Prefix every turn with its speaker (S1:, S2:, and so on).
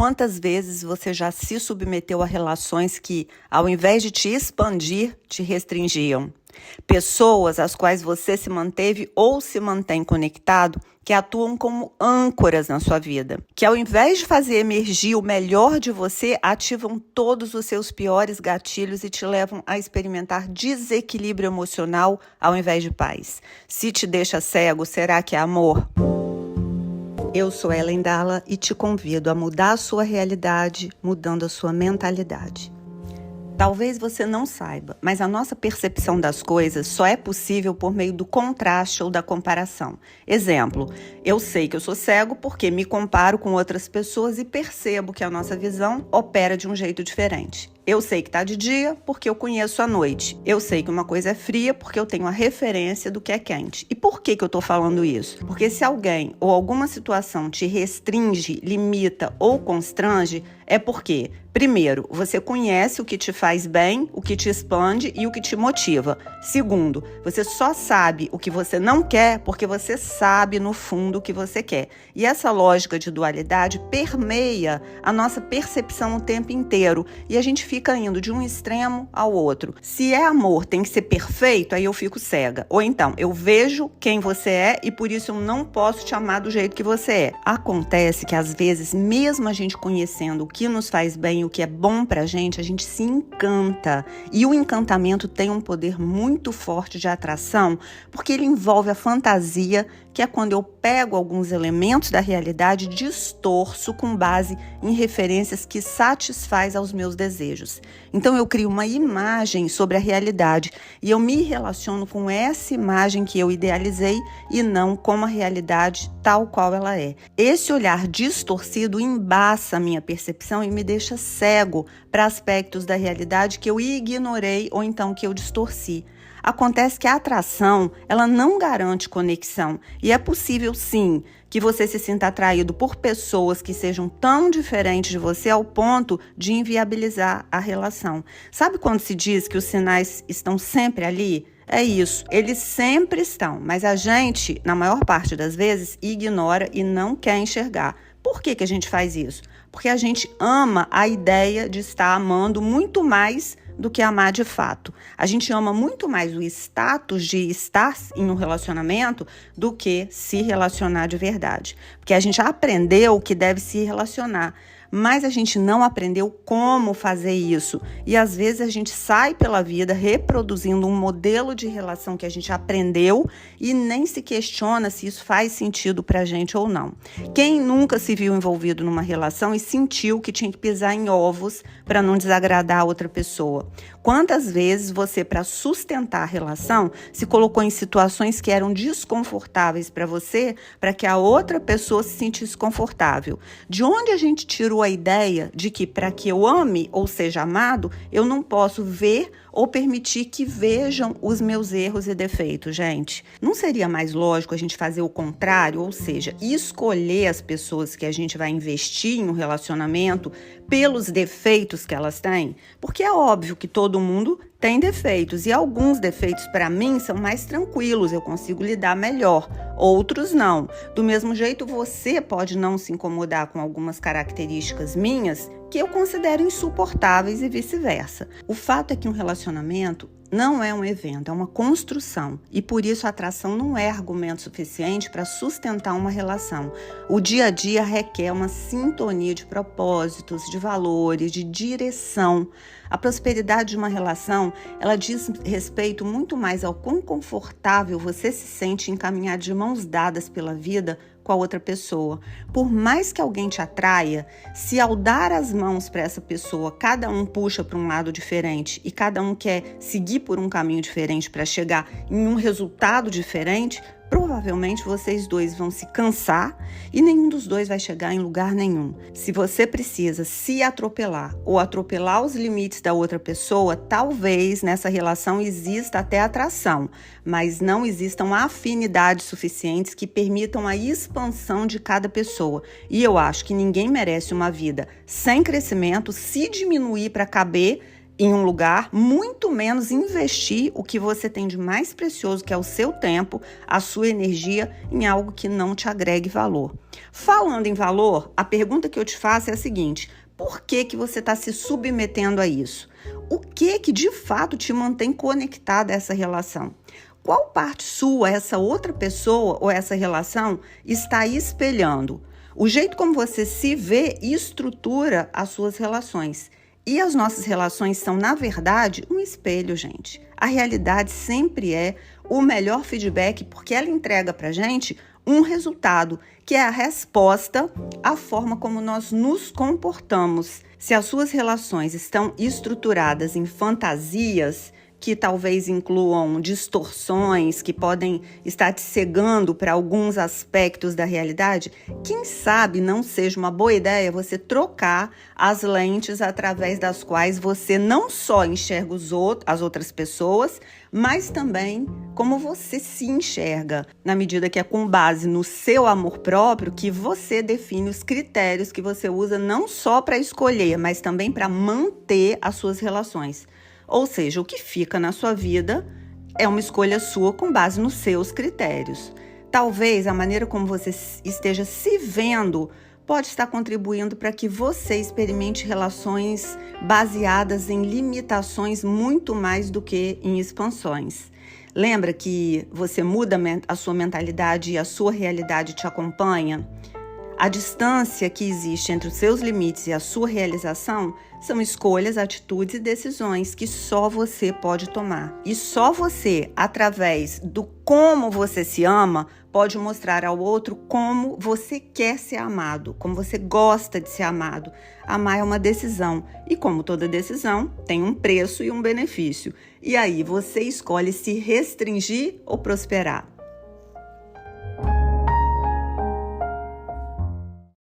S1: Quantas vezes você já se submeteu a relações que, ao invés de te expandir, te restringiam? Pessoas às quais você se manteve ou se mantém conectado, que atuam como âncoras na sua vida, que ao invés de fazer emergir o melhor de você, ativam todos os seus piores gatilhos e te levam a experimentar desequilíbrio emocional ao invés de paz. Se te deixa cego, será que é amor? Eu sou Ellen Dalla e te convido a mudar a sua realidade, mudando a sua mentalidade. Talvez você não saiba, mas a nossa percepção das coisas só é possível por meio do contraste ou da comparação. Exemplo, eu sei que eu sou cego porque me comparo com outras pessoas e percebo que a nossa visão opera de um jeito diferente. Eu sei que está de dia porque eu conheço a noite. Eu sei que uma coisa é fria porque eu tenho a referência do que é quente. E por que eu estou falando isso? Porque se alguém ou alguma situação te restringe, limita ou constrange, é porque, primeiro, você conhece o que te faz bem, o que te expande e o que te motiva. Segundo, você só sabe o que você não quer porque você sabe no fundo o que você quer. E essa lógica de dualidade permeia a nossa percepção o tempo inteiro e a gente fica indo de um extremo ao outro. Se é amor, tem que ser perfeito, aí eu fico cega. Ou então, eu vejo quem você é e por isso eu não posso te amar do jeito que você é. Acontece que às vezes, mesmo a gente conhecendo o que nos faz bem, o que é bom pra gente, a gente se encanta. E o encantamento tem um poder muito forte de atração, porque ele envolve a fantasia, que é quando eu pego alguns elementos da realidade e distorço com base em referências que satisfaz aos meus desejos. Então eu crio uma imagem sobre a realidade e eu me relaciono com essa imagem que eu idealizei e não com a realidade tal qual ela é. Esse olhar distorcido embaça a minha percepção e me deixa cego para aspectos da realidade que eu ignorei ou então que eu distorci. Acontece que a atração, ela não garante conexão e é possível sim que você se sinta atraído por pessoas que sejam tão diferentes de você ao ponto de inviabilizar a relação. Sabe quando se diz que os sinais estão sempre ali? É isso, eles sempre estão, mas a gente, na maior parte das vezes, ignora e não quer enxergar. Por que a gente faz isso? Porque a gente ama a ideia de estar amando muito mais do que amar de fato. A gente ama muito mais o status de estar em um relacionamento do que se relacionar de verdade. Porque a gente aprendeu que deve se relacionar, mas a gente não aprendeu como fazer isso. E às vezes a gente sai pela vida reproduzindo um modelo de relação que a gente aprendeu e nem se questiona se isso faz sentido pra gente ou não. Quem nunca se viu envolvido numa relação e sentiu que tinha que pisar em ovos para não desagradar a outra pessoa? Quantas vezes você, para sustentar a relação, se colocou em situações que eram desconfortáveis para você, para que a outra pessoa se sentisse confortável? De onde a gente tirou a ideia de que para que eu ame ou seja amado, eu não posso ver ou permitir que vejam os meus erros e defeitos, gente? Não seria mais lógico a gente fazer o contrário, ou seja, escolher as pessoas que a gente vai investir em um relacionamento pelos defeitos que elas têm? Porque é óbvio que todo mundo tem defeitos e alguns defeitos para mim são mais tranquilos, eu consigo lidar melhor, outros não. Do mesmo jeito, você pode não se incomodar com algumas características minhas que eu considero insuportáveis e vice-versa. O fato é que um relacionamento não é um evento, é uma construção. E por isso a atração não é argumento suficiente para sustentar uma relação. O dia a dia requer uma sintonia de propósitos, de valores, de direção. A prosperidade de uma relação, ela diz respeito muito mais ao quão confortável você se sente em caminhar de mãos dadas pela vida com a outra pessoa. Por mais que alguém te atraia, se ao dar as mãos para essa pessoa, cada um puxa para um lado diferente e cada um quer seguir por um caminho diferente para chegar em um resultado diferente, provavelmente vocês dois vão se cansar e nenhum dos dois vai chegar em lugar nenhum. Se você precisa se atropelar ou atropelar os limites da outra pessoa, talvez nessa relação exista até atração, mas não existam afinidades suficientes que permitam a expansão de cada pessoa. E eu acho que ninguém merece uma vida sem crescimento, se diminuir para caber em um lugar, muito menos investir o que você tem de mais precioso, que é o seu tempo, a sua energia, em algo que não te agregue valor. Falando em valor, a pergunta que eu te faço é a seguinte: por que você está se submetendo a isso? O que de fato te mantém conectada a essa relação? Qual parte sua, essa outra pessoa ou essa relação está espelhando? O jeito como você se vê estrutura as suas relações. E as nossas relações são, na verdade, um espelho, gente. A realidade sempre é o melhor feedback porque ela entrega pra gente um resultado, que é a resposta à forma como nós nos comportamos. Se as suas relações estão estruturadas em fantasias, que talvez incluam distorções, que podem estar te cegando para alguns aspectos da realidade, quem sabe não seja uma boa ideia você trocar as lentes através das quais você não só enxerga as outras pessoas, mas também como você se enxerga, na medida que é com base no seu amor próprio que você define os critérios que você usa não só para escolher, mas também para manter as suas relações. Ou seja, o que fica na sua vida é uma escolha sua com base nos seus critérios. Talvez a maneira como você esteja se vendo pode estar contribuindo para que você experimente relações baseadas em limitações muito mais do que em expansões. Lembra que você muda a sua mentalidade e a sua realidade te acompanha? A distância que existe entre os seus limites e a sua realização são escolhas, atitudes e decisões que só você pode tomar. E só você, através do como você se ama, pode mostrar ao outro como você quer ser amado, como você gosta de ser amado. Amar é uma decisão e, como toda decisão, tem um preço e um benefício. E aí você escolhe se restringir ou prosperar.